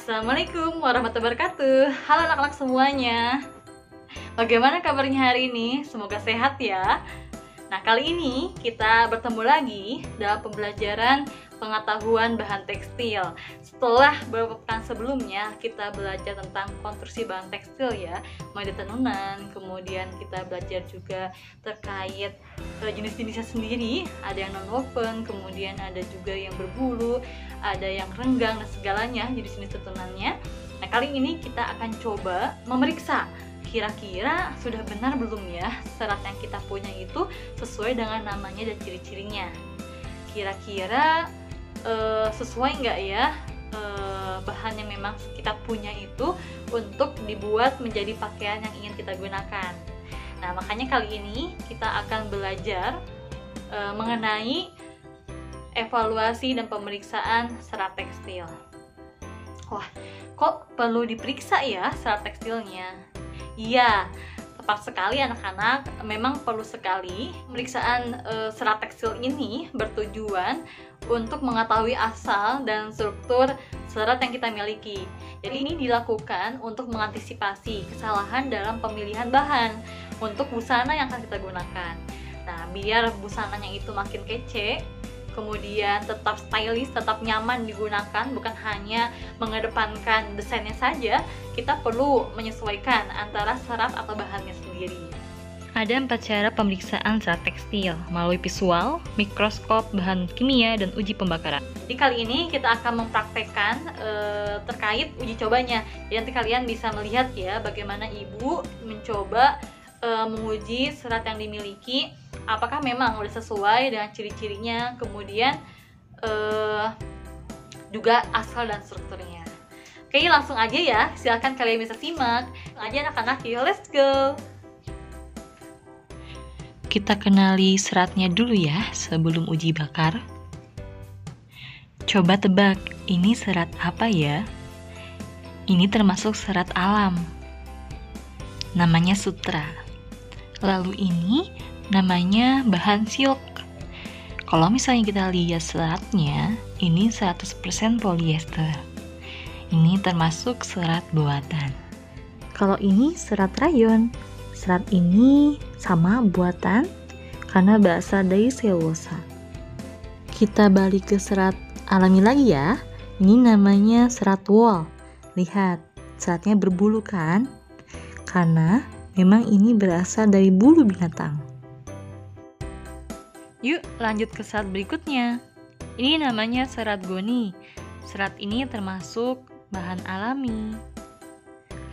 Assalamualaikum warahmatullahi wabarakatuh. Halo anak-anak semuanya. Bagaimana kabarnya hari ini? Semoga sehat ya. Nah, kali ini kita bertemu lagi dalam pembelajaran pengetahuan bahan tekstil. Setelah beberapa pekan sebelumnya kita belajar tentang konstruksi bahan tekstil ya, mulai dari tenunan, kemudian kita belajar juga terkait jenis-jenisnya sendiri. Ada yang non-woven, kemudian ada juga yang berbulu, ada yang renggang dan segalanya jenis-jenis tenunannya. Nah, kali ini kita akan coba memeriksa kira-kira sudah benar belum ya serat yang kita punya itu sesuai dengan namanya dan ciri-cirinya. Kira-kira sesuai nggak ya bahan yang memang kita punya itu untuk dibuat menjadi pakaian yang ingin kita gunakan. Nah, makanya kali ini kita akan belajar mengenai evaluasi dan pemeriksaan serat tekstil. Wah, kok perlu diperiksa ya serat tekstilnya? Iya, tepat sekali anak-anak, memang perlu sekali. Pemeriksaan serat tekstil ini bertujuan untuk mengetahui asal dan struktur serat yang kita miliki. Jadi ini dilakukan untuk mengantisipasi kesalahan dalam pemilihan bahan untuk busana yang akan kita gunakan. Nah, biar busananya itu makin kece, kemudian tetap stylish, tetap nyaman digunakan, bukan hanya mengedepankan desainnya saja, kita perlu menyesuaikan antara serat atau bahannya sendiri. Ada 4 cara pemeriksaan serat tekstil, melalui visual, mikroskop, bahan kimia, dan uji pembakaran. Jadi kali ini kita akan mempraktekkan terkait uji cobanya. Jadi nanti kalian bisa melihat ya bagaimana ibu mencoba menguji serat yang dimiliki, apakah memang udah sesuai dengan ciri-cirinya, kemudian juga asal dan strukturnya. Oke, langsung aja ya, silakan kalian bisa simak. Langsung aja anak-anak, yuk let's go. Kita kenali seratnya dulu ya sebelum uji bakar. Coba tebak, ini serat apa ya? Ini termasuk serat alam. Namanya sutra. Lalu ini namanya bahan silk. Kalau misalnya kita lihat seratnya, ini 100% polyester. Ini termasuk serat buatan. Kalau ini serat rayon. Serat ini sama buatan karena berasal dari selulosa. Kita balik ke serat alami lagi ya. Ini namanya serat wool. Lihat, seratnya berbulu kan? Karena memang ini berasal dari bulu binatang. Yuk lanjut ke serat berikutnya. Ini namanya serat goni. Serat ini termasuk bahan alami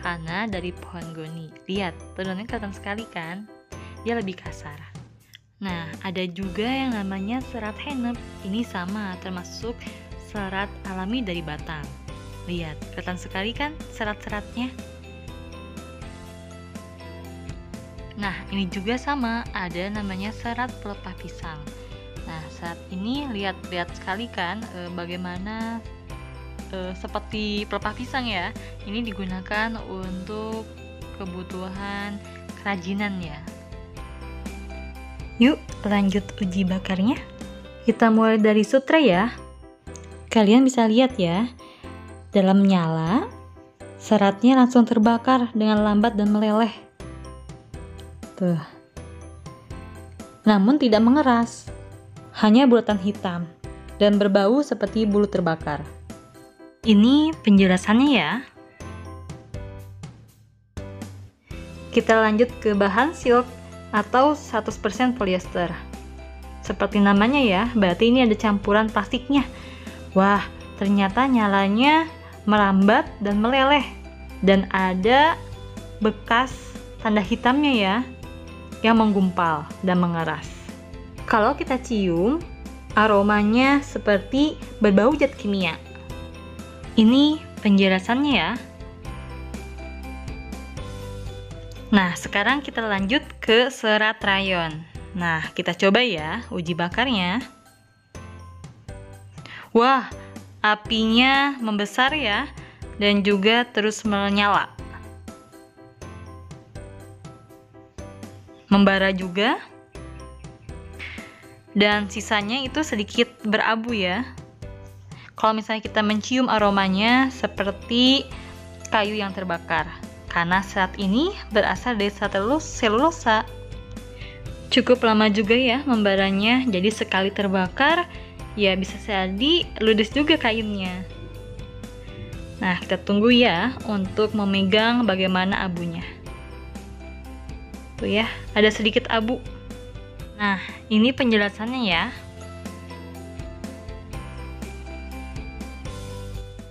karena dari pohon goni. Lihat, tenunnya kelihatan sekali kan? Dia lebih kasar. Nah, ada juga yang namanya serat hennep. Ini sama, termasuk serat alami dari batang. Lihat, kelihatan sekali kan serat-seratnya? Nah, ini juga sama, ada namanya serat pelepah pisang. Nah, serat ini lihat sekali kan bagaimana seperti pelepah pisang ya. Ini digunakan untuk kebutuhan kerajinan ya. Yuk lanjut uji bakarnya. Kita mulai dari sutra ya. Kalian bisa lihat ya, dalam nyala seratnya langsung terbakar dengan lambat dan meleleh. Tuh. Namun tidak mengeras, hanya bulatan hitam dan berbau seperti bulu terbakar. Ini penjelasannya ya. Kita lanjut ke bahan silk atau 100% polyester. Seperti namanya ya, berarti ini ada campuran plastiknya. Wah, ternyata nyalanya merambat dan meleleh. Dan ada bekas tanda hitamnya ya, yang menggumpal dan mengeras. Kalau kita cium, aromanya seperti berbau zat kimia. Ini penjelasannya ya. Nah, sekarang kita lanjut ke serat rayon. Nah, kita coba ya uji bakarnya. Wah, apinya membesar ya, dan juga terus menyala. Membara juga. Dan sisanya itu sedikit berabu ya. Kalau misalnya kita mencium aromanya seperti kayu yang terbakar, karena serat ini berasal dari serat selulosa. Cukup lama juga ya membaranya, jadi sekali terbakar ya bisa jadi ludes juga kayunya. Nah, kita tunggu ya untuk memegang bagaimana abunya. Tuh ya, ada sedikit abu. Nah, ini penjelasannya ya.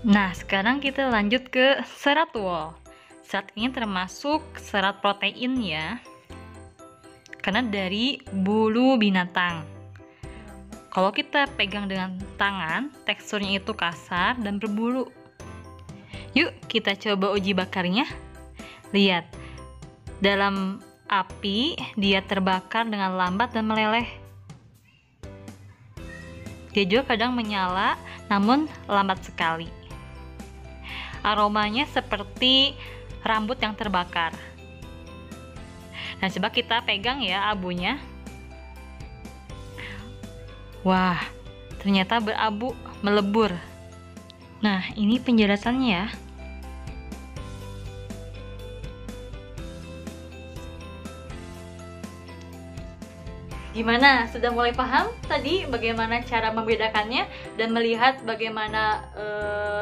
Nah, sekarang kita lanjut ke serat wol. Serat ini termasuk serat protein ya, karena dari bulu binatang. Kalau kita pegang dengan tangan, teksturnya itu kasar dan berbulu. Yuk, kita coba uji bakarnya. Lihat, dalam api dia terbakar dengan lambat dan meleleh. Dia juga kadang menyala, namun lambat sekali. Aromanya seperti rambut yang terbakar. Nah, coba kita pegang ya abunya. Wah, ternyata berabu, melebur. Nah, ini penjelasannya ya. Gimana? Sudah mulai paham tadi bagaimana cara membedakannya dan melihat bagaimana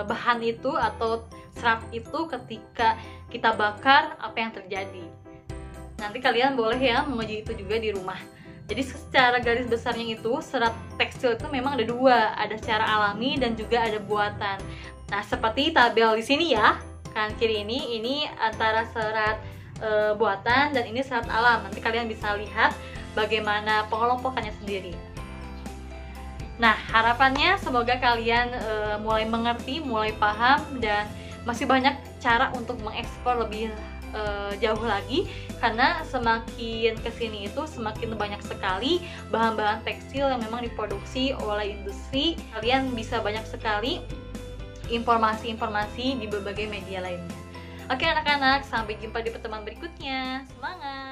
bahan itu atau serat itu ketika kita bakar apa yang terjadi. Nanti kalian boleh ya menguji itu juga di rumah. Jadi secara garis besarnya itu serat tekstil itu memang ada dua, ada secara alami dan juga ada buatan. Nah, seperti tabel di sini ya, kanan kiri ini antara serat buatan dan ini serat alam. Nanti kalian bisa lihat bagaimana pengelompokannya sendiri. Nah, harapannya semoga kalian mulai mengerti, mulai paham, dan masih banyak cara untuk mengeksplor lebih jauh lagi, karena semakin kesini itu semakin banyak sekali bahan-bahan tekstil yang memang diproduksi oleh industri. Kalian bisa banyak sekali informasi-informasi di berbagai media lainnya. Oke anak-anak, sampai jumpa di pertemuan berikutnya. Semangat!